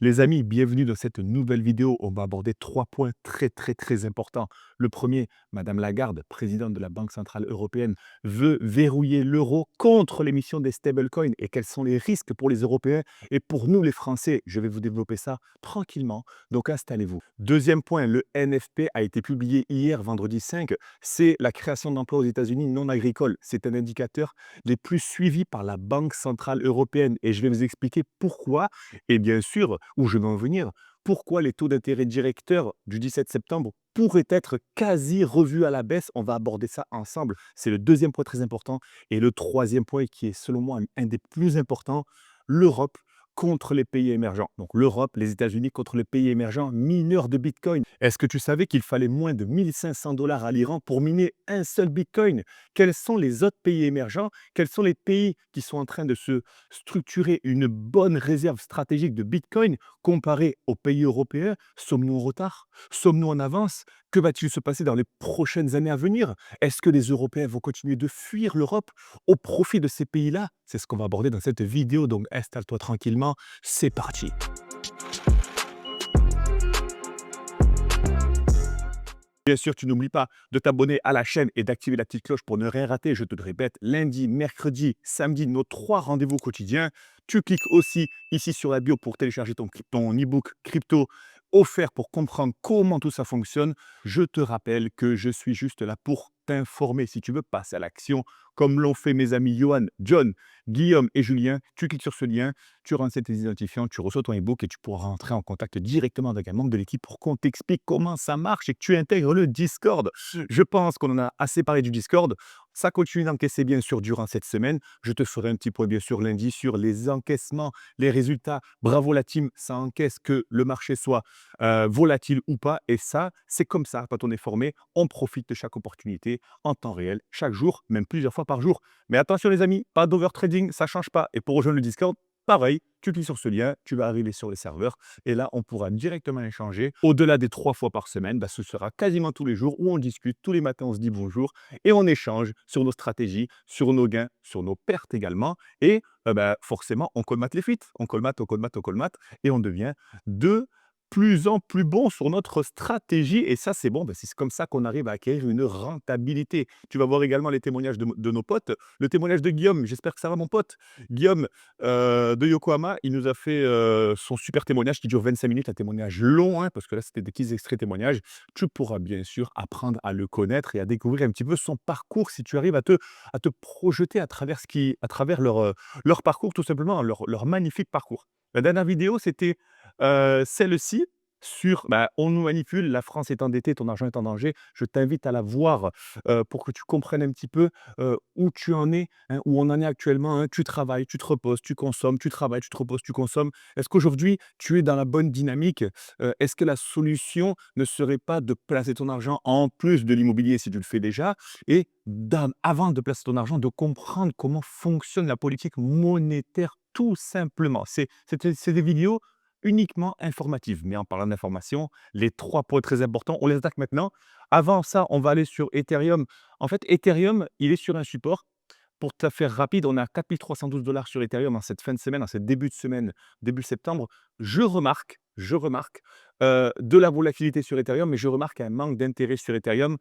Les amis, bienvenue dans cette nouvelle vidéo. On va aborder trois points très importants. Le premier, Madame Lagarde, présidente de la Banque centrale européenne, veut verrouiller l'euro contre l'émission des stablecoins et quels sont les risques pour les Européens et pour nous les Français. Je vais vous développer ça tranquillement, donc installez-vous. Deuxième point, le NFP a été publié hier, vendredi 5. C'est la création d'emplois aux États-Unis non agricoles. C'est un indicateur les plus suivis par la Banque centrale européenne et je vais vous expliquer pourquoi et bien sûr, où je veux en venir, pourquoi les taux d'intérêt directeurs du 17 septembre pourraient être quasi revus à la baisse. On va aborder ça ensemble. C'est le deuxième point très important. Et le troisième point qui est selon moi un des plus importants, l'Europe contre les pays émergents. Donc l'Europe, les États-Unis contre les pays émergents, mineurs de Bitcoin. Est-ce que tu savais qu'il fallait moins de 1 500 $ à l'Iran pour miner un seul Bitcoin? Quels sont les autres pays émergents? Quels sont les pays qui sont en train de se structurer une bonne réserve stratégique de Bitcoin comparée aux pays européens? Sommes-nous en retard? Sommes-nous en avance? Que va-t-il se passer dans les prochaines années à venir? Est-ce que les Européens vont continuer de fuir l'Europe au profit de ces pays-là? C'est ce qu'on va aborder dans cette vidéo, donc installe-toi tranquillement, c'est parti. Bien sûr, tu n'oublies pas de t'abonner à la chaîne et d'activer la petite cloche pour ne rien rater. Je te le répète, lundi, mercredi, samedi, nos 3 rendez-vous quotidiens. Tu cliques aussi ici sur la bio pour télécharger ton e-book crypto offert pour comprendre comment tout ça fonctionne. Je te rappelle que je suis juste là pour t'informer. Si tu veux passer à l'action, comme l'ont fait mes amis Johan, John, Guillaume et Julien, tu cliques sur ce lien, tu renseignes tes identifiants, tu reçois ton e-book et tu pourras rentrer en contact directement avec un membre de l'équipe pour qu'on t'explique comment ça marche et que tu intègres le Discord. Je pense qu'on en a assez parlé du Discord. Ça continue d'encaisser bien sûr durant cette semaine. Je te ferai un petit point bien sûr lundi sur les encaissements, les résultats. Bravo la team, ça encaisse que le marché soit volatile ou pas. Et ça, c'est comme ça. Quand on est formé, on profite de chaque opportunité en temps réel, chaque jour, même plusieurs fois par jour. Mais attention les amis, pas d'overtrading, ça ne change pas. Et pour rejoindre le Discord, pareil, tu cliques sur ce lien, tu vas arriver sur les serveurs et là, on pourra directement échanger. Au-delà des 3 fois par semaine, bah, ce sera quasiment tous les jours où on discute. Tous les matins, on se dit bonjour et on échange sur nos stratégies, sur nos gains, sur nos pertes également. Et bah, forcément, on colmate les fuites. On colmate et on devient de plus en plus bon sur notre stratégie. Et ça, c'est bon. Bah, c'est comme ça qu'on arrive à acquérir une rentabilité. Tu vas voir également les témoignages de nos potes. Le témoignage de Guillaume, j'espère que ça va, mon pote. Guillaume, de Yokohama, il nous a fait son super témoignage qui dure 25 minutes, un témoignage long, hein, parce que là, c'était des petits extraits témoignages. Tu pourras bien sûr apprendre à le connaître et à découvrir un petit peu son parcours si tu arrives à te projeter à travers, leur parcours, tout simplement, leur magnifique parcours. La dernière vidéo, c'était celle-ci sur bah, on nous manipule, la France est endettée, ton argent est en danger. Je t'invite à la voir pour que tu comprennes un petit peu où tu en es, hein, où on en est actuellement. Hein. Tu travailles, tu te reposes, tu consommes, tu travailles, tu te reposes, tu consommes. Est-ce qu'aujourd'hui, tu es dans la bonne dynamique? Est-ce que la solution ne serait pas de placer ton argent en plus de l'immobilier si tu le fais déjà et avant de placer ton argent, de comprendre comment fonctionne la politique monétaire tout simplement. C'est des vidéos uniquement informatives. Mais en parlant d'information, les 3 points très importants, on les attaque maintenant. Avant ça, on va aller sur Ethereum. En fait, Ethereum, il est sur un support. Pour te la faire rapide, on est à 4 312 $ sur Ethereum en cette fin de semaine, en ce début de semaine, début septembre. Je remarque de la volatilité sur Ethereum, mais je remarque un manque d'intérêt sur Ethereum,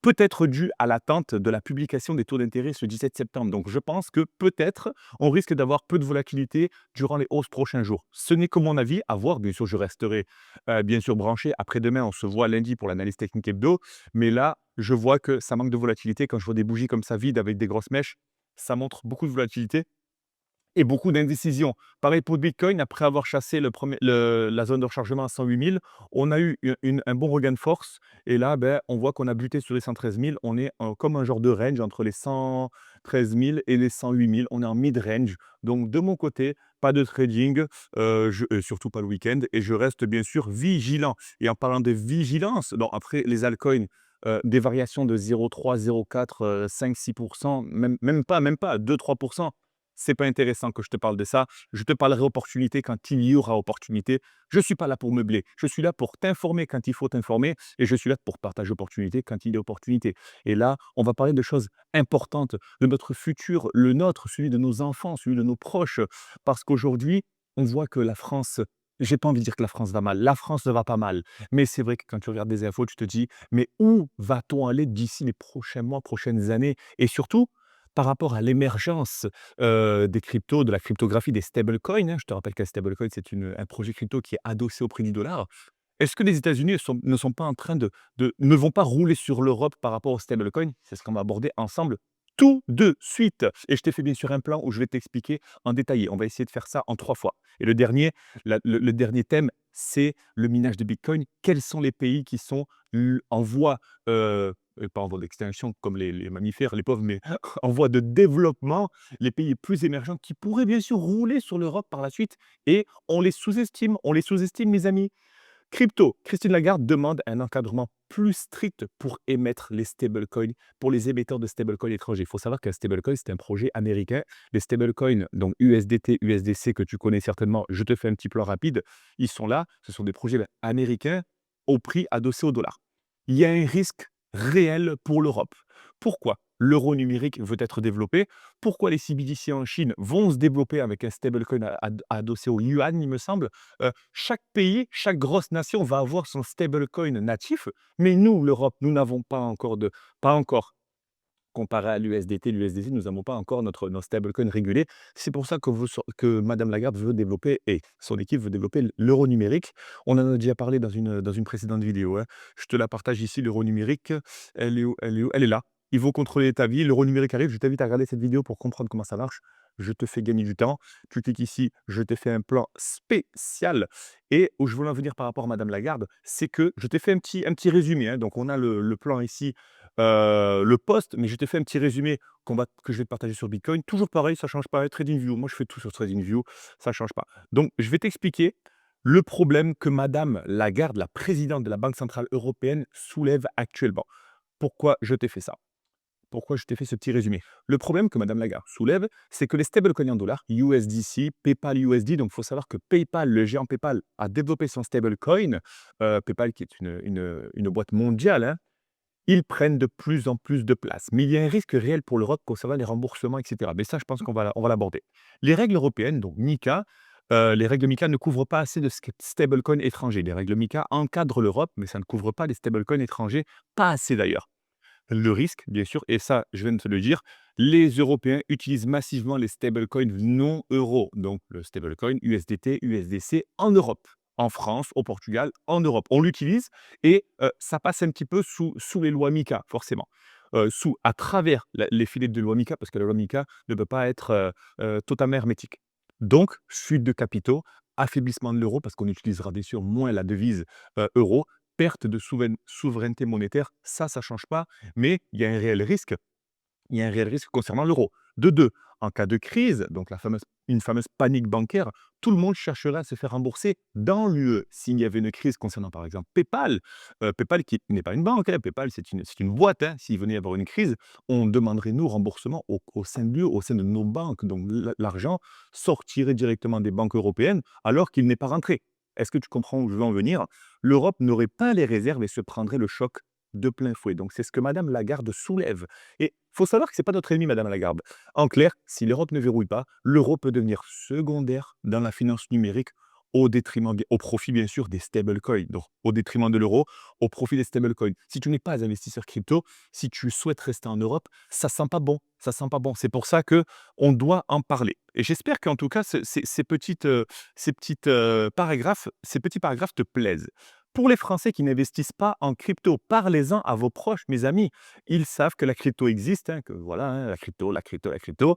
peut-être dû à l'attente de la publication des taux d'intérêt ce 17 septembre. Donc je pense que peut-être on risque d'avoir peu de volatilité durant les 11 prochains jours. Ce n'est que mon avis, à voir. Bien sûr, je resterai bien sûr branché. Après-demain, on se voit lundi pour l'analyse technique hebdo. Mais là, je vois que ça manque de volatilité. Quand je vois des bougies comme ça vides avec des grosses mèches, ça montre beaucoup de volatilité et beaucoup d'indécision. Pareil pour le Bitcoin, après avoir chassé la zone de rechargement à 108 000, on a eu un bon regain de force. Et là, ben, on voit qu'on a buté sur les 113 000. On est comme un genre de range entre les 113 000 et les 108 000. On est en mid-range. Donc, de mon côté, pas de trading, surtout pas le week-end. Et je reste bien sûr vigilant. Et en parlant de vigilance, bon, après les altcoins, des variations de 0,3, 0,4, 5-6%, même pas 2-3%. C'est pas intéressant que je te parle de ça. Je te parlerai opportunité quand il y aura opportunité. Je ne suis pas là pour meubler. Je suis là pour t'informer quand il faut t'informer et je suis là pour partager opportunité quand il y a opportunité. Et là, on va parler de choses importantes, de notre futur, le nôtre, celui de nos enfants, celui de nos proches. Parce qu'aujourd'hui, on voit que la France j'ai pas envie de dire que la France va mal. La France ne va pas mal. Mais c'est vrai que quand tu regardes des infos, tu te dis: «Mais où va-t-on aller d'ici les prochains mois, prochaines années?» Et surtout, par rapport à l'émergence, des cryptos, de la cryptographie, des stablecoins, hein. Je te rappelle qu'un stablecoin, c'est un projet crypto qui est adossé au prix du dollar. Est-ce que les États-Unis ne sont pas en train ne vont pas rouler sur l'Europe par rapport aux stablecoins? C'est ce qu'on va aborder ensemble tout de suite. Et je t'ai fait bien sûr un plan où je vais t'expliquer en détaillé. On va essayer de faire ça en 3 fois. Et le dernier, le dernier thème, c'est le minage de Bitcoin. Quels sont les pays qui sont en voie, pas en voie d'extinction comme les mammifères, les pauvres, mais en voie de développement, les pays plus émergents qui pourraient bien sûr rouler sur l'Europe par la suite et on les sous-estime mes amis. Crypto, Christine Lagarde demande un encadrement plus strict pour émettre les stablecoins, pour les émetteurs de stablecoins étrangers. Il faut savoir qu'un stablecoin, c'est un projet américain. Les stablecoins, donc USDT, USDC, que tu connais certainement, je te fais un petit plan rapide, ils sont là, ce sont des projets américains au prix adossé au dollar. Il y a un risque réel pour l'Europe. Pourquoi l'euro numérique veut être développé? Pourquoi les CBDC en Chine vont se développer avec un stablecoin adossé au yuan, il me semble? Chaque pays, chaque grosse nation va avoir son stablecoin natif, mais nous, l'Europe, nous n'avons pas encore. Comparé à l'USDT, l'USDC, nous n'avons pas encore nos stablecoins régulés. C'est pour ça que Madame Lagarde veut développer et son équipe veut développer l'euro numérique. On en a déjà parlé dans une précédente vidéo, hein. Je te la partage ici, l'euro numérique. Elle est où? Elle est où? Elle est là. Ils vont contrôler ta vie. L'euro numérique arrive. Je t'invite à regarder cette vidéo pour comprendre comment ça marche. Je te fais gagner du temps. Tu cliques ici, je t'ai fait un plan spécial. Et où je voulais en venir par rapport à Madame Lagarde, c'est que je t'ai fait un petit résumé, hein. Donc, on a le plan ici, le post, mais je t'ai fait un petit résumé que je vais te partager sur Bitcoin. Toujours pareil, ça ne change pas, hein, TradingView. Moi, je fais tout sur TradingView, ça ne change pas. Donc, je vais t'expliquer le problème que Madame Lagarde, la présidente de la Banque centrale européenne, soulève actuellement. Pourquoi je t'ai fait ça? Pourquoi je t'ai fait ce petit résumé? Le problème que Madame Lagarde soulève, c'est que les stablecoins en dollars, USDC, PayPal USD, donc il faut savoir que PayPal, le géant PayPal, a développé son stablecoin, PayPal qui est une boîte mondiale, hein, ils prennent de plus en plus de place. Mais il y a un risque réel pour l'Europe concernant les remboursements, et cetera. Mais ça, je pense on va l'aborder. Les règles européennes, donc MiCA, les règles MiCA ne couvrent pas assez de stablecoins étrangers. Les règles MiCA encadrent l'Europe, mais ça ne couvre pas les stablecoins étrangers, pas assez d'ailleurs. Le risque, bien sûr, et ça, je viens de te le dire, les Européens utilisent massivement les stablecoins non euros, donc le stablecoin USDT, USDC en Europe, en France, au Portugal, en Europe. On l'utilise et ça passe un petit peu sous les lois MiCA, forcément. À travers les filets de loi MiCA, parce que la loi MiCA ne peut pas être totalement hermétique. Donc, fuite de capitaux, affaiblissement de l'euro, parce qu'on utilisera bien sûr moins la devise euro, perte de souveraineté monétaire, ça ne change pas, mais il y a un réel risque concernant l'euro. De 2, en cas de crise, donc une fameuse panique bancaire, tout le monde chercherait à se faire rembourser dans l'UE. S'il y avait une crise concernant par exemple PayPal, PayPal qui n'est pas une banque, hein, PayPal c'est une boîte, hein. S'il venait y avoir une crise, on demanderait nous remboursement au sein de l'UE, au sein de nos banques. Donc l'argent sortirait directement des banques européennes alors qu'il n'est pas rentré. Est-ce que tu comprends où je veux en venir? L'Europe n'aurait pas les réserves et se prendrait le choc de plein fouet. Donc c'est ce que Madame Lagarde soulève. Et il faut savoir que ce n'est pas notre ennemi, Madame Lagarde. En clair, si l'Europe ne verrouille pas, l'euro peut devenir secondaire dans la finance numérique au profit bien sûr des stablecoins. Donc au détriment de l'euro, au profit des stablecoins. Si tu n'es pas investisseur crypto, si tu souhaites rester en Europe, ça sent pas bon. Ça sent pas bon. C'est pour ça que on doit en parler. Et j'espère qu'en tout cas, ces petits paragraphes te plaisent. Pour les Français qui n'investissent pas en crypto, parlez-en à vos proches, mes amis. Ils savent que la crypto existe, hein, que voilà, hein, la crypto.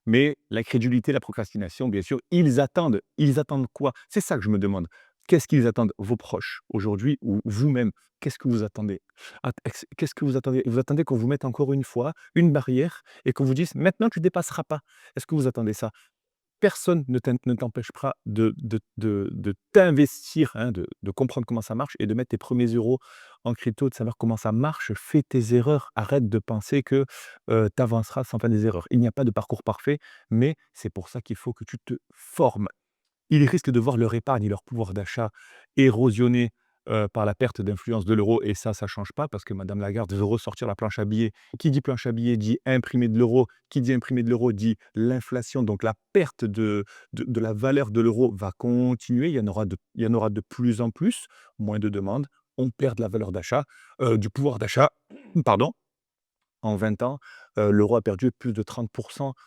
Mais la crédulité, la procrastination, bien sûr, ils attendent. Ils attendent quoi? C'est ça que je me demande. Qu'est-ce qu'ils attendent, vos proches, aujourd'hui ou vous-même? Qu'est-ce que vous attendez? Qu'est-ce que vous attendez? Vous attendez qu'on vous mette encore une fois une barrière et qu'on vous dise: «Maintenant, tu ne dépasseras pas». Est-ce que vous attendez ça? Personne ne t'empêchera de t'investir, hein, de comprendre comment ça marche et de mettre tes premiers euros en crypto, de savoir comment ça marche. Fais tes erreurs. Arrête de penser que, tu avanceras sans faire des erreurs. Il n'y a pas de parcours parfait, mais c'est pour ça qu'il faut que tu te formes. Ils risquent de voir leur épargne et leur pouvoir d'achat érosionner par la perte d'influence de l'euro et ça change pas parce que madame Lagarde veut ressortir la planche à billets. Qui dit planche à billets dit imprimer de l'euro. Qui dit imprimer de l'euro dit l'inflation, donc la perte de la valeur de l'euro va continuer. Il y en aura de plus en plus, moins de demandes, on perd de la valeur d'achat, du pouvoir d'achat, pardon. En 20 ans, l'euro a perdu plus de 30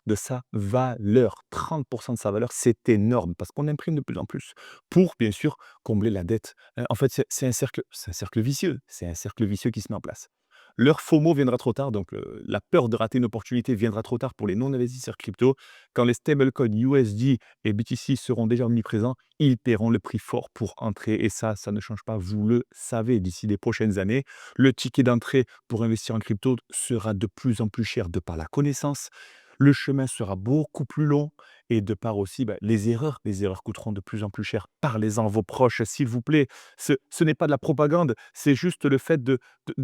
de sa valeur. 30 de sa valeur, c'est énorme parce qu'on imprime de plus en plus pour, bien sûr, combler la dette. En fait, c'est un cercle vicieux. C'est un cercle vicieux qui se met en place. Leur FOMO viendra trop tard, donc la peur de rater une opportunité viendra trop tard pour les non-investisseurs crypto. Quand les stablecoins USD et BTC seront déjà omniprésents, ils paieront le prix fort pour entrer et ça ne change pas, vous le savez, d'ici les prochaines années. Le ticket d'entrée pour investir en crypto sera de plus en plus cher de par la connaissance. Le chemin sera beaucoup plus long et de par aussi les erreurs coûteront de plus en plus cher. Parlez-en à vos proches, s'il vous plaît. Ce n'est pas de la propagande, c'est juste le fait de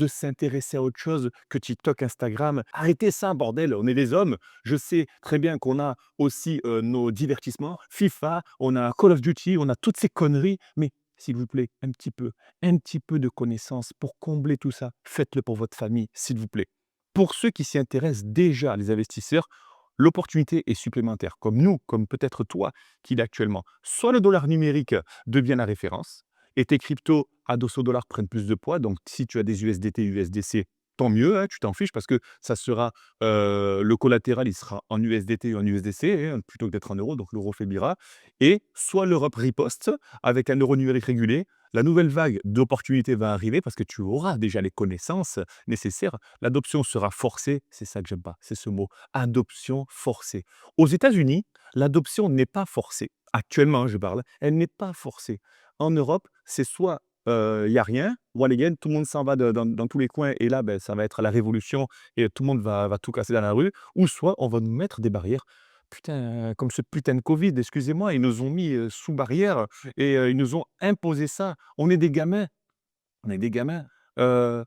s'intéresser à autre chose que TikTok, Instagram. Arrêtez ça, bordel, on est des hommes. Je sais très bien qu'on a aussi nos divertissements, FIFA, on a Call of Duty, on a toutes ces conneries, mais s'il vous plaît, un petit peu de connaissances pour combler tout ça. Faites-le pour votre famille, s'il vous plaît. Pour ceux qui s'y intéressent déjà, les investisseurs, l'opportunité est supplémentaire, comme nous, comme peut-être toi qui l'es actuellement. Soit le dollar numérique devient la référence et tes cryptos à 200 dollars prennent plus de poids. Donc, si tu as des USDT, USDC, tant mieux, hein, tu t'en fiches parce que ça sera le collatéral, il sera en USDT et en USDC hein, plutôt que d'être en euros. Donc, l'euro faiblira. Et soit l'Europe riposte avec un euro numérique régulé. La nouvelle vague d'opportunités va arriver parce que tu auras déjà les connaissances nécessaires. L'adoption sera forcée, c'est ça que j'aime pas, c'est ce mot, adoption forcée. Aux États-Unis, l'adoption n'est pas forcée. Actuellement, je parle, elle n'est pas forcée. En Europe, c'est soit il n'y a rien, ou again, tout le monde s'en va dans tous les coins et là, ben, ça va être la révolution et tout le monde va tout casser dans la rue, ou soit on va nous mettre des barrières. Putain, comme ce putain de Covid, excusez-moi, ils nous ont mis sous barrière et ils nous ont imposé ça. On est des gamins. On est des gamins. Heu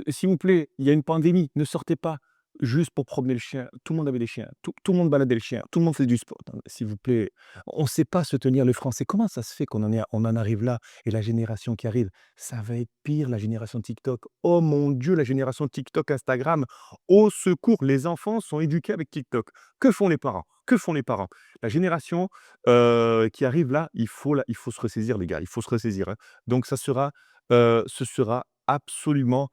s'il vous plaît, il y a une pandémie, ne sortez pas juste pour promener le chien. Tout le monde avait des chiens, tout le monde baladait le chien, tout le monde faisait du sport. Non, s'il vous plaît, on ne sait pas se tenir le français. Comment ça se fait qu'on en arrive là? Et la génération qui arrive, ça va être pire, la génération TikTok. Oh mon Dieu, la génération TikTok, Instagram. Au secours, les enfants sont éduqués avec TikTok. Que font les parents? Que font les parents? La génération, qui arrive là, il faut se ressaisir les gars, il faut se ressaisir, hein. Donc ce sera absolument,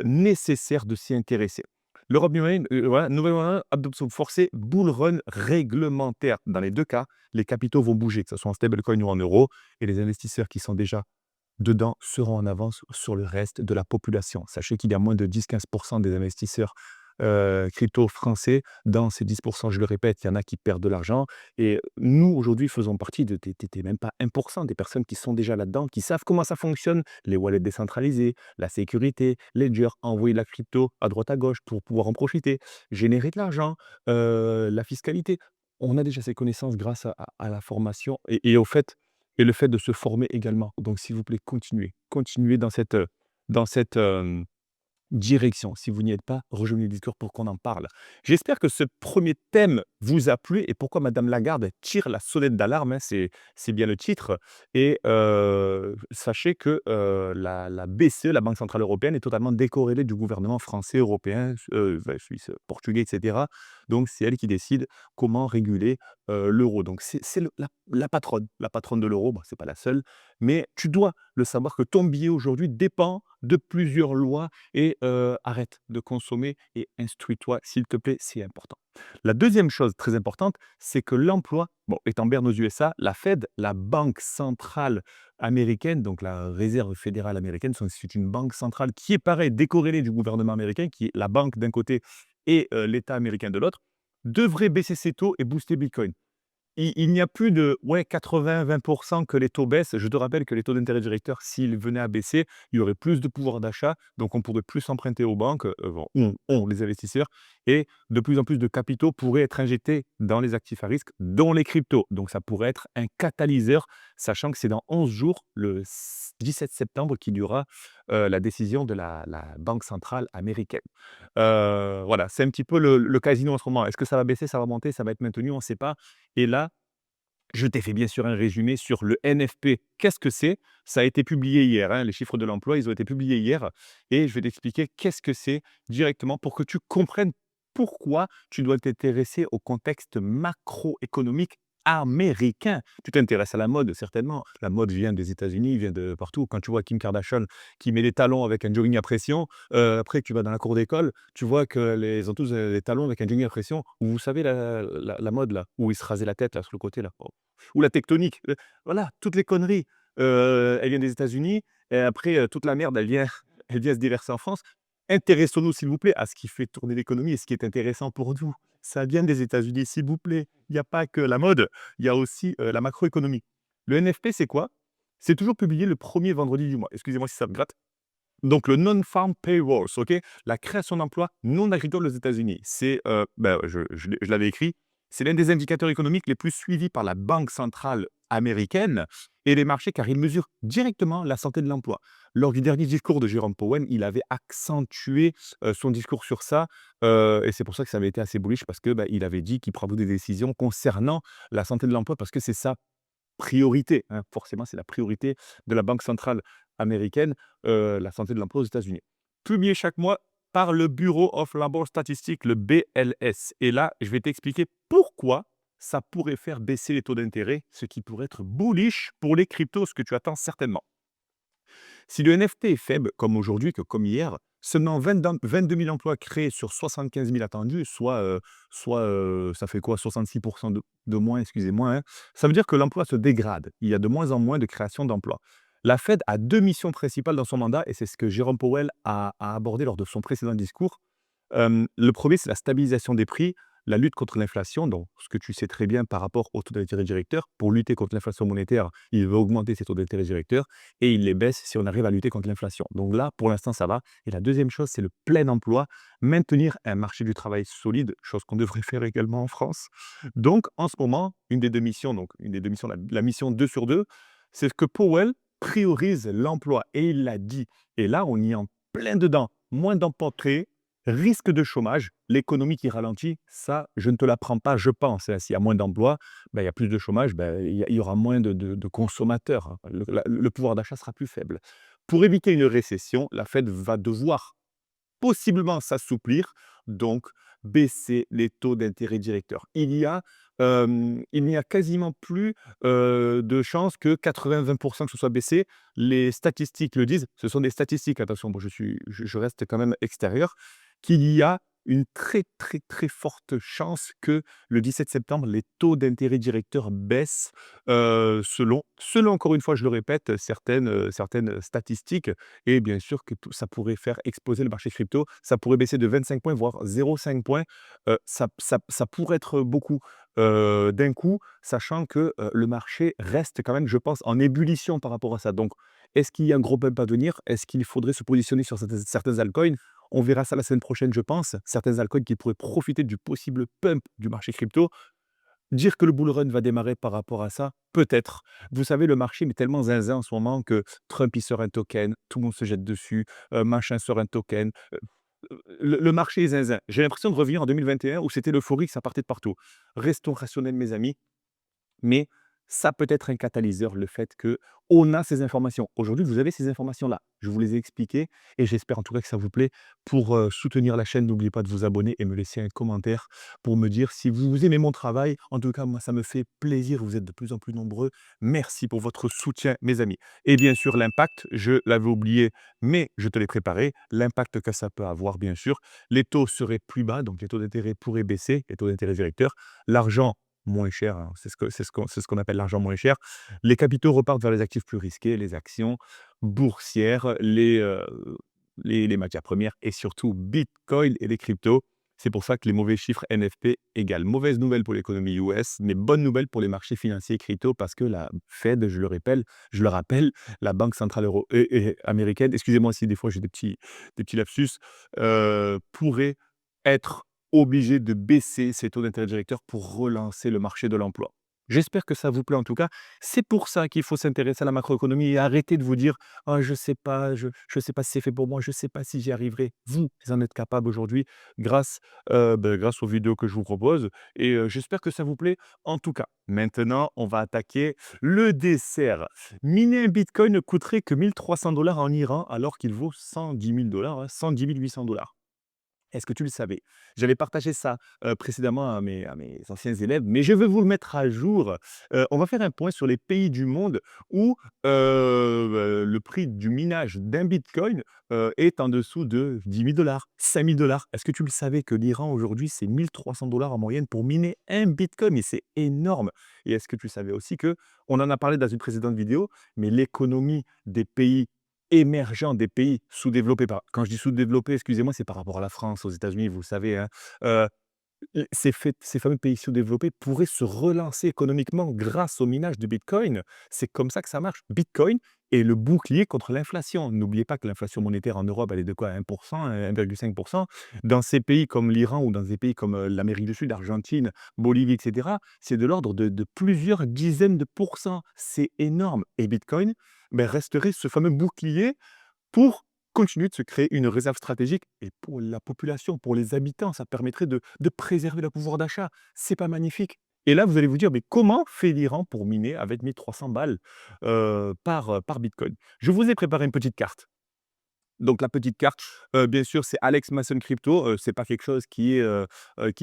nécessaire de s'y intéresser. L'Europe numérique, voilà, nouvelle monnaie, adoption forcée, bull run réglementaire. Dans les 2 cas, les capitaux vont bouger, que ce soit en stablecoin ou en euros et les investisseurs qui sont déjà dedans seront en avance sur le reste de la population. Sachez qu'il y a moins de 10-15 des investisseurs, crypto français. Dans ces 10 je le répète, il y en a qui perdent de l'argent et nous, aujourd'hui, faisons partie de tu même pas 1 des personnes qui sont déjà là-dedans, qui savent comment ça fonctionne, les wallets décentralisés, la sécurité, Ledger, envoyer la crypto à droite à gauche pour pouvoir en profiter, générer de l'argent, la fiscalité. On a déjà ces connaissances grâce à la formation et au fait et le fait de se former également. Donc s'il vous plaît, continuez dans cette direction. Si vous n'y êtes pas, rejoignez le Discord pour qu'on en parle. J'espère que ce premier thème vous a plu et pourquoi madame Lagarde tire la sonnette d'alarme, hein, c'est bien le titre et sachez que, la BCE, la Banque centrale européenne, est totalement décorrélée du gouvernement français, européen, suisse, portugais et cetera. Donc c'est elle qui décide comment réguler, l'euro. Donc c'est la patronne de l'euro. Bon, c'est pas la seule, mais tu dois le savoir que ton billet aujourd'hui dépend de plusieurs lois et arrête de consommer et instruis-toi, s'il te plaît, c'est important. La deuxième chose très importante, c'est que l'emploi, bon, étant berne aux USA, la Fed, la banque centrale américaine, donc la réserve fédérale américaine, c'est une banque centrale qui est pareil, décorrélée du gouvernement américain, qui est la banque d'un côté et l'État américain de l'autre, devrait baisser ses taux et booster Bitcoin. Il n'y a plus de ouais 80-20 que les taux baissent. Je te rappelle que les taux d'intérêt directeurs, s'ils venaient à baisser, il y aurait plus de pouvoir d'achat, donc on pourrait plus emprunter aux banques, bon, les investisseurs et de plus en plus de capitaux pourraient être injectés dans les actifs à risque, dont les cryptos. Donc ça pourrait être un catalyseur, sachant que c'est dans 11 jours, le 17 septembre, qu'il y aura, la décision de la banque centrale américaine. Voilà, c'est un petit peu le casino en ce moment. Est-ce que ça va baisser, ça va monter, ça va être maintenu? On ne sait pas et là, Je t'ai fait bien sûr un résumé sur le NFP. Qu'est-ce que c'est? Ça a été publié hier, hein, les chiffres de l'emploi, ils ont été publiés hier et je vais t'expliquer qu'est-ce que c'est directement pour que tu comprennes pourquoi tu dois t'intéresser au contexte macroéconomique américain. Tu t'intéresses à la mode, certainement. La mode vient des États-Unis, vient de partout. Quand tu vois Kim Kardashian qui met des talons avec un jogging à pression, après tu vas dans la cour d'école, tu vois que ils ont tous des talons avec un jogging à pression. Vous savez la mode là, où ils se rasaient la tête là, sur le côté là. Ou la tectonique, voilà, toutes les conneries, elles viennent des États-Unis et après, toute la merde, elle vient elle vient se déverser en France. Intéressons-nous, s'il vous plaît, à ce qui fait tourner l'économie et ce qui est intéressant pour nous. Ça vient des États-Unis, s'il vous plaît. Il y a pas que la mode, il y a aussi, la macroéconomie. Le NFP, c'est quoi? C'est toujours publié le premier vendredi du mois. Excusez-moi si ça me gratte. Donc le non-farm payrolls, OK? La création d'emplois non agricoles aux États-Unis. C'est, je l'avais écrit, c'est l'un des indicateurs économiques les plus suivis par la Banque centrale américaine et les marchés, car il mesure directement la santé de l'emploi. Lors du dernier discours de Jérôme Powell, il avait accentué, son discours sur ça, et c'est pour ça que ça avait été assez bullish parce que, il avait dit qu'il prendrait des décisions concernant la santé de l'emploi parce que c'est sa priorité, hein. Forcément, c'est la priorité de la Banque centrale américaine, la santé de l'emploi aux États-Unis. Publié chaque mois par le Bureau of Labor Statistics, le BLS. Et là, je vais t'expliquer pourquoi ça pourrait faire baisser les taux d'intérêt, ce qui pourrait être bullish pour les cryptos, ce que tu attends certainement. Si le NFT est faible, comme aujourd'hui, que comme hier, seulement 22 000 emplois créés sur 75 000 attendus, ça fait quoi? 66 de moins, excusez-moi, hein. Ça veut dire que l'emploi se dégrade. Il y a de moins en moins de création d'emplois. La Fed a 2 missions principales dans son mandat et c'est ce que Jérôme Powell a abordé lors de son précédent discours. Le premier, c'est la stabilisation des prix, la lutte contre l'inflation, donc ce que tu sais très bien par rapport aux taux d'intérêt directeurs. Pour lutter contre l'inflation monétaire, il veut augmenter ses taux d'intérêt directeurs et il les baisse si on arrive à lutter contre l'inflation. Donc là, pour l'instant, ça va. Et la deuxième chose, c'est le plein emploi, maintenir un marché du travail solide, chose qu'on devrait faire également en France. Donc, en ce moment, une des deux missions, donc une des deux missions, la mission 2 sur 2, c'est que Powell priorise l'emploi et il l'a dit. Et là, on y est en plein dedans. Moins d'emplois créés, risque de chômage, l'économie qui ralentit, ça, je ne te l'apprends pas, je pense, hein. S'il y a moins d'emplois, il y a plus de chômage, il y aura moins de consommateurs, hein. Le pouvoir d'achat sera plus faible. Pour éviter une récession, la Fed va devoir possiblement s'assouplir, donc baisser les taux d'intérêt directeurs. Il n'y a quasiment plus, de chances que 80-20 que ce soit baissé. Les statistiques le disent, ce sont des statistiques, attention, moi je reste quand même extérieur, qu'il y a une très, très, très forte chance que le 17 septembre, les taux d'intérêt directeurs baissent, selon encore une fois, je le répète, certaines statistiques et bien sûr que ça pourrait faire exploser le marché crypto. Ça pourrait baisser de 25 points, voire 0,5 points. Ça pourrait être beaucoup, d'un coup, sachant que, le marché reste quand même, je pense, en ébullition par rapport à ça. Donc, est-ce qu'il y a un gros pump à venir? Est-ce qu'il faudrait se positionner sur certains altcoins? On verra ça la semaine prochaine, je pense. Certains altcoins qui pourraient profiter du possible pump du marché crypto. Dire que le bull run va démarrer par rapport à ça, peut-être. Vous savez, le marché est tellement zinzin en ce moment que Trump, il sort un token, tout le monde se jette dessus, machin sort un token. Le marché est zinzin. J'ai l'impression de revenir en 2021 où c'était l'euphorie, que ça partait de partout. Restons rationnels, mes amis. Mais ça peut être un catalyseur, le fait que on a ces informations. Aujourd'hui, vous avez ces informations-là. Je vous les ai expliquées et j'espère en tout cas que ça vous plaît. Pour, soutenir la chaîne, n'oubliez pas de vous abonner et me laisser un commentaire pour me dire si vous aimez mon travail. En tout cas, moi, ça me fait plaisir. Vous êtes de plus en plus nombreux. Merci pour votre soutien, mes amis. Et bien sûr, l'impact, je l'avais oublié, mais je te l'ai préparé. L'impact que ça peut avoir, bien sûr. Les taux seraient plus bas, donc les taux d'intérêt pourraient baisser, les taux d'intérêt directeurs. L'argent moins cher, hein, c'est ce qu'on appelle l'argent moins cher. Les capitaux repartent vers les actifs plus risqués, les actions boursières, les matières premières et surtout Bitcoin et les cryptos. C'est pour ça que les mauvais chiffres NFP égale mauvaise nouvelle pour l'économie US, mais bonne nouvelle pour les marchés financiers et crypto parce que la Fed, je le rappelle, la Banque centrale américaine, excusez-moi si des fois j'ai des petits lapsus, pourrait être obligé de baisser ses taux d'intérêt directeurs pour relancer le marché de l'emploi. J'espère que ça vous plaît en tout cas. C'est pour ça qu'il faut s'intéresser à la macroéconomie et arrêter de vous dire: «Ah je sais pas, je sais pas si c'est fait pour moi, je sais pas si j'y arriverai». Vous en êtes capable aujourd'hui grâce, grâce aux vidéos que je vous propose et j'espère que ça vous plaît en tout cas. Maintenant, on va attaquer le dessert. Miner un bitcoin ne coûterait que 1 300 en Iran alors qu'il vaut 110 000 $, 110 800 $. Est-ce que tu le savais? J'avais partagé ça, précédemment à mes anciens élèves, mais je veux vous le mettre à jour. On va faire un point sur les pays du monde où, le prix du minage d'un bitcoin, est en dessous de 10 000 $, 5 000 $. Est-ce que tu le savais que l'Iran aujourd'hui, c'est 1 300 en moyenne pour miner un bitcoin? Mais c'est énorme! Et est-ce que tu savais aussi que on en a parlé dans une précédente vidéo, mais l'économie des pays émergents, des pays sous-développés par quand je dis sous-développés, excusez-moi, c'est par rapport à la France, aux États-Unis, vous le savez, hein. Heu, ces fameux pays sous-développés pourraient se relancer économiquement grâce au minage de bitcoin. C'est comme ça que ça marche. Bitcoin est le bouclier contre l'inflation. N'oubliez pas que l'inflation monétaire en Europe, elle est de quoi? 1 1,5. Dans ces pays comme l'Iran ou dans des pays comme, l'Amérique du Sud, l'Argentine, Bolivie et cetera, c'est de l'ordre de plusieurs dizaines de pourcents. C'est énorme et bitcoin, resterait ce fameux bouclier pour continuer de se créer une réserve stratégique et pour la population, pour les habitants, ça permettrait de préserver le pouvoir d'achat. C'est pas magnifique? Et là, vous allez vous dire: «Mais comment fait l'Iran pour miner avec 1 300 balles, par bitcoin?» Je vous ai préparé une petite carte. Donc la petite carte, bien sûr, c'est Alex Mason Crypto, c'est pas quelque chose qui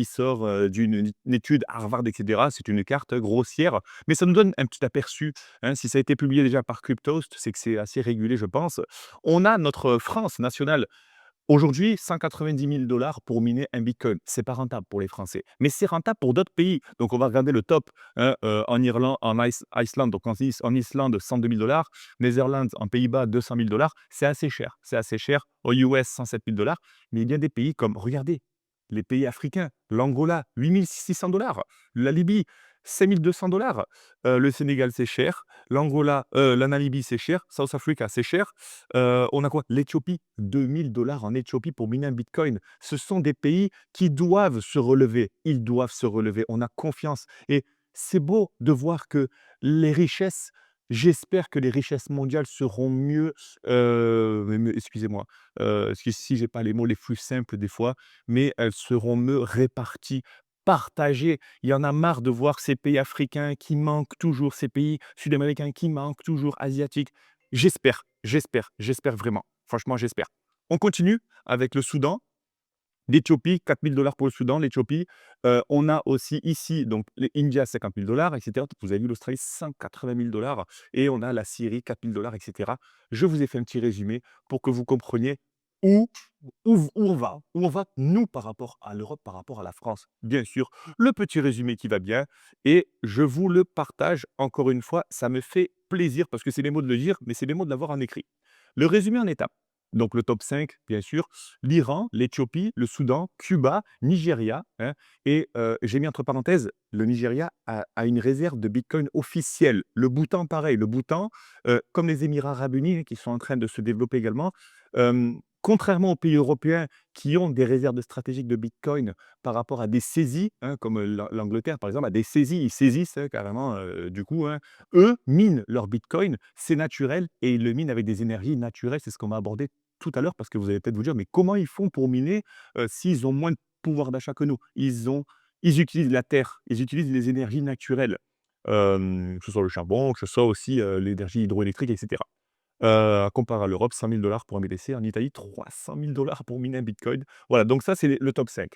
sort, d'une étude Harvard et cetera. C'est une carte grossière, mais ça nous donne un petit aperçu, hein. Si ça a été publié déjà par Cryptost, c'est que c'est assez régulé, je pense. On a notre France nationale. Aujourd'hui, 190 000 pour miner un bitcoin. C'est pas rentable pour les Français, mais c'est rentable pour d'autres pays. Donc on va regarder le top, hein, en Irlande, Iceland, donc en Islande, 102 000 Netherlands, en Pays-Bas, 200 000 C'est assez cher, c'est assez cher. Aux US, 107 000 mais il y a des pays comme regardez, les pays africains, l'Angola, 8 600 la Libye, 5 200 le Sénégal, c'est cher, la Namibie, c'est cher, South Africa, c'est cher. On a quoi? L'Éthiopie, 2 000 en Éthiopie pour miner un bitcoin. Ce sont des pays qui doivent se relever. Ils doivent se relever. On a confiance et c'est beau de voir que les richesses j'espère que les richesses mondiales seront mieux, excusez-moi, si j'ai pas les mots les plus simples des fois, mais elles seront mieux réparties, partagées. Il y en a marre de voir ces pays africains qui manquent toujours, ces pays sud-américains qui manquent toujours, asiatiques. J'espère vraiment. Franchement, j'espère. On continue avec le Soudan. L'Éthiopie, 4 000 pour le Soudan, l'Éthiopie. On a aussi ici, donc l'India, 50 000 et cetera. Vous avez vu l'Australie, 180 000 et on a la Syrie, 4 000 et cetera. Je vous ai fait un petit résumé pour que vous compreniez où où on va, nous, par rapport à l'Europe, par rapport à la France. Bien sûr, le petit résumé qui va bien et je vous le partage encore une fois, ça me fait plaisir parce que c'est les mots de le dire, mais c'est les mots de l'avoir en écrit. Le résumé en étapes. Donc le top 5, bien sûr, l'Iran, l'Éthiopie, le Soudan, Cuba, Nigeria, hein, et j'ai mis entre parenthèses, le Nigeria a une réserve de bitcoin officielle. Le Bhoutan, pareil. Le Bhoutan, comme les Émirats arabes unis, hein, qui sont en train de se développer également, contrairement aux pays européens qui ont des réserves stratégiques de bitcoin par rapport à des saisies, hein, comme l'Angleterre, par exemple, a des saisies. Ils saisissent, carrément, du coup, hein. Eux minent leur bitcoin, c'est naturel et ils le minent avec des énergies naturelles. C'est ce qu'on va aborder tout à l'heure parce que vous allez peut-être vous dire: «Mais comment ils font pour miner, s'ils ont moins de pouvoir d'achat que nous?» Ils utilisent la terre, ils utilisent les énergies naturelles, que ce soit le charbon, que ce soit aussi, l'énergie hydroélectrique et cetera. Comparé à l'Europe, 100 000 pour un BTC, en Italie, 300 000 pour miner un bitcoin. Voilà, donc ça, c'est le top 5.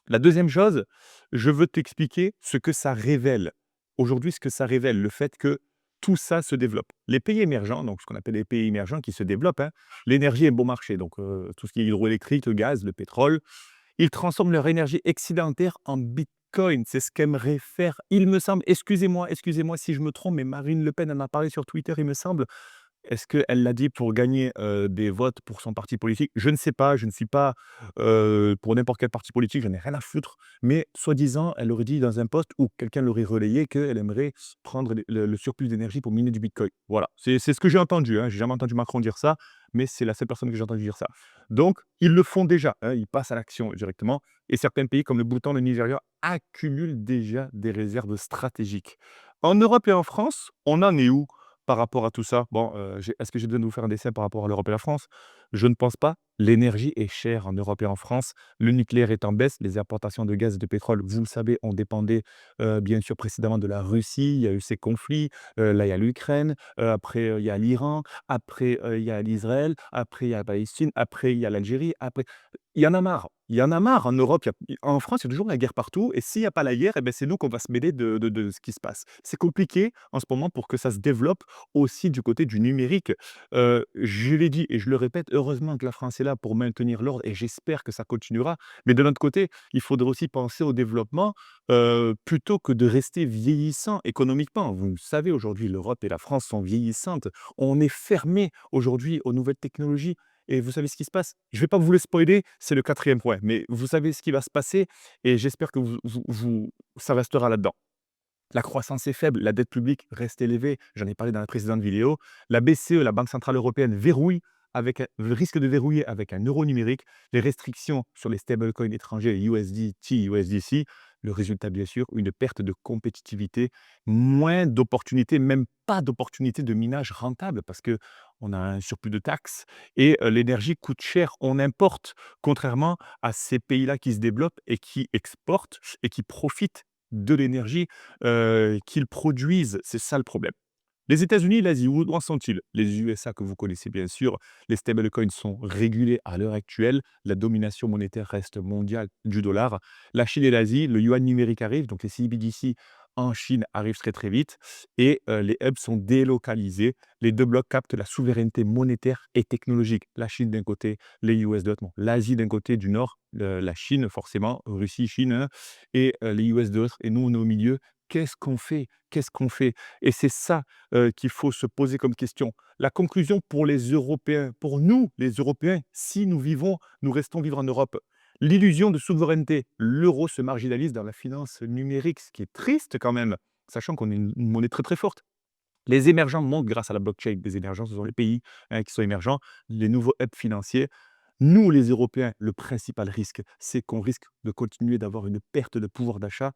La deuxième chose, je veux t'expliquer ce que ça révèle. Aujourd'hui, ce que ça révèle, le fait que tout ça se développe. Les pays émergents, donc ce qu'on appelle les pays émergents qui se développent, hein, l'énergie est bon marché, donc tout ce qui est hydroélectrique, le gaz, le pétrole, ils transforment leur énergie excédentaire en bitcoin. C'est ce qu'aimerait faire, il me semble, excusez-moi si je me trompe, mais Marine Le Pen en a parlé sur Twitter, il me semble, Est-ce qu'elle l'a dit pour gagner, des votes pour son parti politique? Je ne sais pas, je ne suis pas, pour n'importe quel parti politique, j'en ai rien à foutre. Mais soi-disant, elle aurait dit dans un post où quelqu'un l'aurait relayé qu'elle aimerait prendre le surplus d'énergie pour miner du bitcoin. Voilà, c'est ce que j'ai entendu, hein. J'ai jamais entendu Macron dire ça, mais c'est la seule personne que j'ai entendu dire ça. Donc ils le font déjà, hein, ils passent à l'action directement et certains pays comme le Bhoutan, le Nigeria accumulent déjà des réserves stratégiques. En Europe et en France, on en est où? Par rapport à tout ça, bon, est-ce que j'ai besoin de vous faire un dessin par rapport à l'Europe et la France? Je ne pense pas. L'énergie est chère en Europe et en France. Le nucléaire est en baisse. Les importations de gaz et de pétrole, vous le savez, on dépendait, bien sûr précédemment de la Russie. Il y a eu ces conflits. Là, il y a l'Ukraine, après, il y a l'Iran, après, il y a l'Israël, après il y a la Palestine, après il y a l'Algérie, après il y en a marre. Il y en a marre en Europe, en France, il y a toujours la guerre partout et s'il y a pas la guerre et beh, c'est nous qu'on va se mêler de ce qui se passe. C'est compliqué en ce moment pour que ça se développe aussi du côté du numérique. Je l'ai dit et je le répète, heureusement que la France est là pour maintenir l'ordre et j'espère que ça continuera. Mais de notre côté, il faudrait aussi penser au développement, plutôt que de rester vieillissant économiquement. Vous le savez, aujourd'hui, l'Europe et la France sont vieillissantes. On est fermé aujourd'hui aux nouvelles technologies et vous savez ce qui se passe? Je ne vais pas vous le spoiler, c'est le quatrième point, mais vous savez ce qui va se passer et j'espère que ça restera là-dedans. La croissance est faible, la dette publique reste élevée, j'en ai parlé dans la précédente vidéo. La BCE, la Banque centrale européenne, risque de verrouiller avec un euro numérique. Les restrictions sur les stablecoins étrangers, les USDT, USDC, le résultat, bien sûr, une perte de compétitivité, moins d'opportunités, même pas d'opportunités de minage rentable parce que on a un surplus de taxes et l'énergie coûte cher. On importe, contrairement à ces pays-là qui se développent et qui exportent et qui profitent de l'énergie qu'ils produisent. C'est ça le problème. Les États-Unis, l'Asie, où en sont-ils? Les USA que vous connaissez bien sûr, les stablecoins sont régulés à l'heure actuelle, la domination monétaire reste mondiale du dollar. La Chine et l'Asie, le yuan numérique arrive, donc les CBDC en Chine arrivent très très vite et les hubs sont délocalisés. Les 2 blocs captent la souveraineté monétaire et technologique. La Chine d'un côté, les US de l'autre. Bon, l'Asie d'un côté du nord, la Chine forcément, Russie, Chine, hein, et les US de l'autre et nous on est au milieu. Qu'est-ce qu'on fait? Qu'est-ce qu'on fait? Et c'est ça qu'il faut se poser comme question. La conclusion pour les Européens, pour nous, les Européens, si nous restons vivre en Europe, l'illusion de souveraineté, l'euro se marginalise dans la finance numérique, ce qui est triste quand même, sachant qu'on est une monnaie très très forte. Les émergents montent grâce à la blockchain. Les émergents, ce sont les pays qui sont émergents, les nouveaux hubs financiers. Nous, les Européens, le principal risque, c'est qu'on risque de continuer d'avoir une perte de pouvoir d'achat,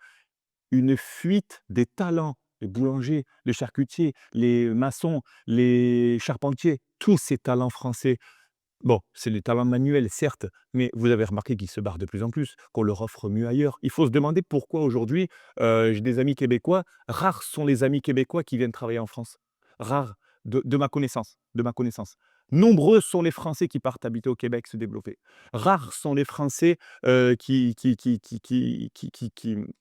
une fuite des talents, les boulangers, les charcutiers, les maçons, les charpentiers, tous ces talents français. Bon, c'est les talents manuels, certes, mais vous avez remarqué qu'ils se barrent de plus en plus, qu'on leur offre mieux ailleurs. Il faut se demander pourquoi aujourd'hui, j'ai des amis québécois, rares sont les amis québécois qui viennent travailler en France. Rares, de ma connaissance, de ma connaissance. Nombreux sont les Français qui partent habiter au Québec, se développer. Rares sont les Français,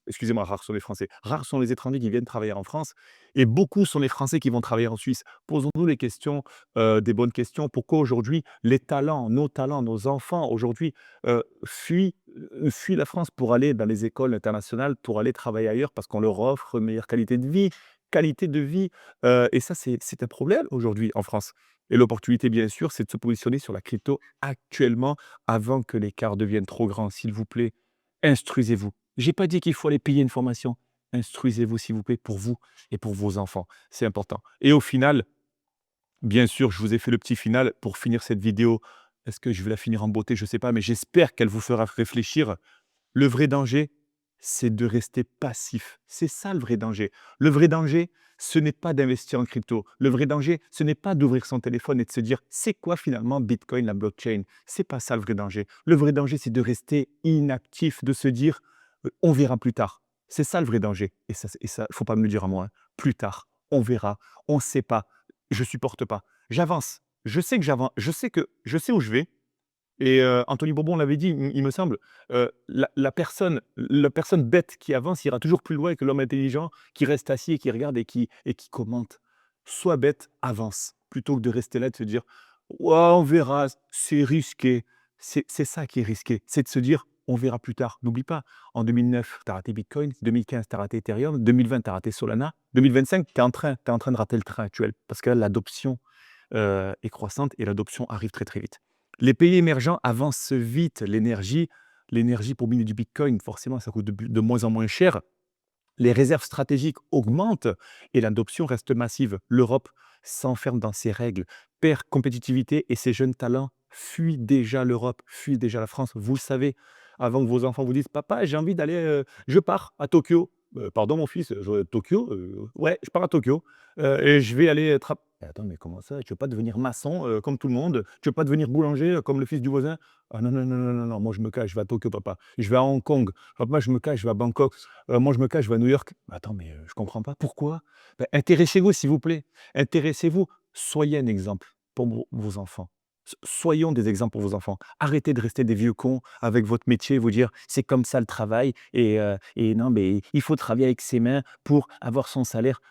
excusez-moi, rares sont les Français. Rares sont les étrangers qui viennent travailler en France et beaucoup sont les Français qui vont travailler en Suisse. Posons-nous les questions, des bonnes questions. Pourquoi aujourd'hui les talents, nos enfants aujourd'hui, fuient la France pour aller dans les écoles internationales, pour aller travailler ailleurs parce qu'on leur offre une meilleure qualité de vie, et ça c'est un problème aujourd'hui en France et l'opportunité bien sûr, c'est de se positionner sur la crypto actuellement avant que l'écart devienne trop grand. S'il vous plaît, instruisez-vous. J'ai pas dit qu'il faut aller payer une formation. Instruisez-vous s'il vous plaît pour vous et pour vos enfants, c'est important et au final, bien sûr, je vous ai fait le petit final pour finir cette vidéo. Est-ce que je vais la finir en beauté? Je ne sais pas, mais j'espère qu'elle vous fera réfléchir. Le vrai danger, c'est de rester passif. C'est ça le vrai danger. Le vrai danger, ce n'est pas d'investir en crypto. Le vrai danger, ce n'est pas d'ouvrir son téléphone et de se dire: «C'est quoi finalement Bitcoin, la blockchain?» C'est pas ça le vrai danger. Le vrai danger, c'est de rester inactif, de se dire: «On verra plus tard». C'est ça le vrai danger et ça, faut pas me le dire à moi, hein. Plus tard, on verra, on ne sait pas, je supporte pas. J'avance, je sais où je vais et Anthony Bourbon l'avait dit, il me semble, la personne bête qui avance ira toujours plus loin que l'homme intelligent qui reste assis et qui regarde et qui commente. Sois bête, avance, plutôt que de rester là et de se dire: «Ouah, on verra, c'est risqué». C'est ça qui est risqué, c'est de se dire: «On verra plus tard». N'oublie pas, en 2009, tu as raté Bitcoin, 2015, tu as raté Ethereum, 2020, tu as raté Solana, 2025, tu es en train de rater le train actuel parce que là, l'adoption est croissante et l'adoption arrive très, très vite. Les pays émergents avancent vite l'énergie. L'énergie pour miner du bitcoin, forcément, ça coûte de moins en moins cher. Les réserves stratégiques augmentent et l'adoption reste massive. L'Europe s'enferme dans ses règles, perd compétitivité et ses jeunes talents fuient déjà l'Europe, fuient déjà la France. Vous le savez, avant que vos enfants vous disent: «Papa, j'ai envie d'aller, je pars à Tokyo». «Pardon mon fils, Tokyo? Ouais, je pars à Tokyo, et je vais aller trap». «Attends, mais comment ça? Tu veux pas devenir maçon, comme tout le monde? Tu veux pas devenir boulanger, comme le fils du voisin?» «Ah non, non, non, non, non, non, moi je me cache, je vais à Tokyo papa. Je vais à Hong Kong. Papa, je me cache, je vais à Bangkok. Moi je me cache, je vais à New York». «Attends, mais je comprends pas, pourquoi?» «Bah, intéressez-vous s'il vous plaît, intéressez-vous, soyez un exemple pour vos enfants. Soyons des exemples pour vos enfants. Arrêtez de rester des vieux cons avec votre métier, vous dire: «C'est comme ça le travail et non, mais il faut travailler avec ses mains pour avoir son salaire».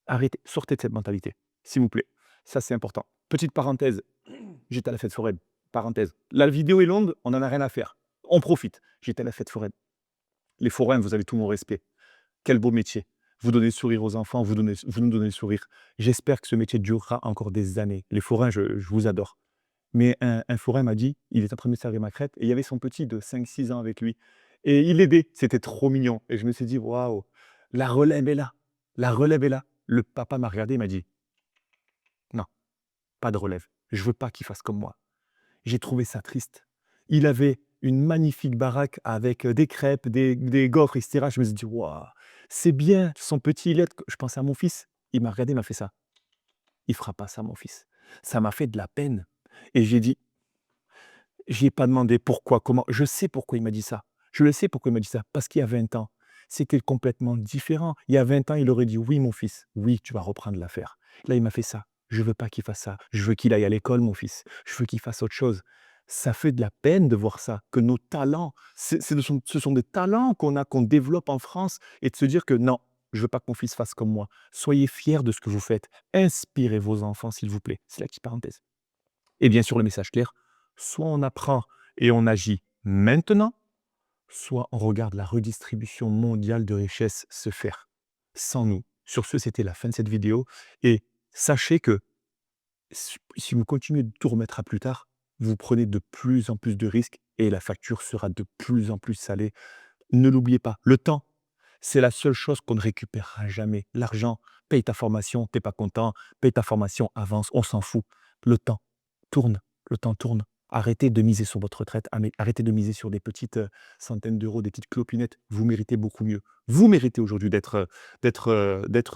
Arrêtez, sortez de cette mentalité, s'il vous plaît. Ça, c'est important. Petite parenthèse, j'étais à la fête foraine, parenthèse. La vidéo est longue, on en a rien à faire. On profite. J'étais à la fête foraine. Les forains, vous avez tout mon respect. Quel beau métier. Vous donnez le sourire aux enfants, vous nous donnez le sourire. J'espère que ce métier durera encore des années. Les forains, je vous adore. Mais un forain m'a dit, il était en train de me servir ma crêpe et il y avait son petit de 5 6 ans avec lui et il l'aidait. C'était trop mignon et je me suis dit: «Waouh, la relève est là, la relève est là». Le papa m'a regardé, il m'a dit: «Non, pas de relève. Je veux pas qu'il fasse comme moi». J'ai trouvé ça triste. Il avait une magnifique baraque avec, des crêpes, des gaufres et cetera. Je me suis dit: «Waouh, c'est bien, son petit il aide». Je pensais à mon fils, il m'a regardé, il m'a fait ça. «Il fera pas ça mon fils». Ça m'a fait de la peine et j'ai dit j'y ai pas demandé pourquoi, comment. Je sais pourquoi il m'a dit ça. Je le sais pourquoi il m'a dit ça. Parce qu'il y a 20 ans, c'était complètement différent. Il y a 20 ans, il aurait dit: «Oui, mon fils, oui, tu vas reprendre l'affaire». Là, il m'a fait ça. Je veux pas qu'il fasse ça. Je veux qu'il aille à l'école, mon fils. Je veux qu'il fasse autre chose. Ça fait de la peine de voir ça, que nos talents, ce sont des talents qu'on a, qu'on développe en France et de se dire que non, je veux pas que mon fils fasse comme moi. Soyez fiers de ce que vous faites. Inspirez vos enfants, s'il vous plaît. C'est la petite parenthèse. Et bien sûr, le message clair, soit on apprend et on agit maintenant, soit on regarde la redistribution mondiale de richesses se faire sans nous. Sur ce, c'était la fin de cette vidéo. Et sachez que si vous continuez de tout remettre à plus tard, vous prenez de plus en plus de risques et la facture sera de plus en plus salée. Ne l'oubliez pas, le temps, c'est la seule chose qu'on ne récupérera jamais. L'argent, paye ta formation, t'es pas content, paye ta formation, avance, on s'en fout. Le temps tourne, le temps tourne. Arrêtez de miser sur votre retraite, arrêtez de miser sur des petites centaines d'euros, des petites clopinettes. Vous méritez beaucoup mieux. Vous méritez aujourd'hui d'être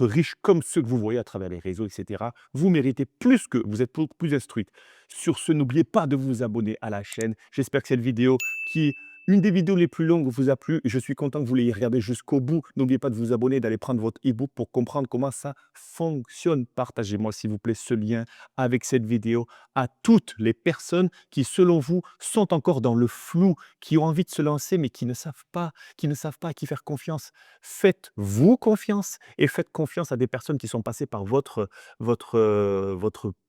riche comme ceux que vous voyez à travers les réseaux, etc. Vous méritez plus que vous êtes beaucoup plus instruite. Sur ce, n'oubliez pas de vous abonner à la chaîne. J'espère que cette vidéo qui une des vidéos les plus longues vous a plu. Je suis content que vous l'ayez regardé jusqu'au bout. N'oubliez pas de vous abonner, d'aller prendre votre e-book pour comprendre comment ça fonctionne. Partagez-moi, s'il vous plaît, ce lien avec cette vidéo à toutes les personnes qui, selon vous, sont encore dans le flou, qui ont envie de se lancer, mais qui ne savent pas, à qui faire confiance. Faites-vous confiance et faites confiance à des personnes qui sont passées par votre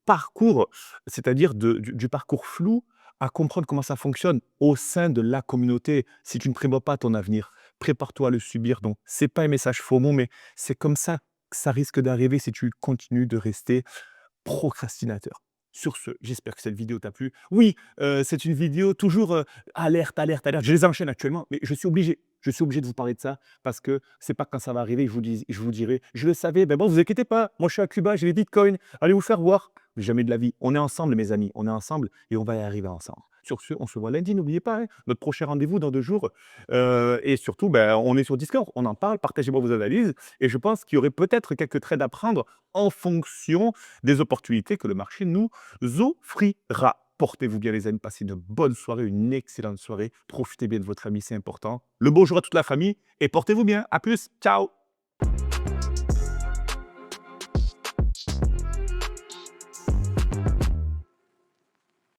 parcours, c'est-à-dire du parcours flou à comprendre comment ça fonctionne au sein de la communauté. Si tu ne prévois pas ton avenir, prépare-toi à le subir. Donc, c'est pas un message faux c'est c'est comme ça que ça risque d'arriver si tu continues de rester procrastinateur. Sur ce, j'espère que cette vidéo t'a plu. Oui, c'est une vidéo toujours, alerte, alerte, alerte. Je les enchaîne actuellement, mais je suis obligé. Je suis obligé de vous parler de ça parce que c'est pas quand ça va arriver, je vous dirai: «Je le savais». Ben bon, vous inquiétez pas, moi je suis à Cuba, j'ai les bitcoins, allez vous faire voir. Jamais de la vie. On est ensemble mes amis, on est ensemble et on va y arriver ensemble. Sur ce, on se voit lundi, n'oubliez pas, hein, notre prochain rendez-vous dans 2 jours, et surtout, ben, on est sur Discord, on en parle, partagez-moi vos analyses et je pense qu'il y aurait peut-être quelques trades à prendre en fonction des opportunités que le marché nous offrira. Portez-vous bien les amis, passez une bonne soirée, une excellente soirée. Profitez bien de votre ami, c'est important. Le bonjour à toute la famille et portez-vous bien. À plus, ciao!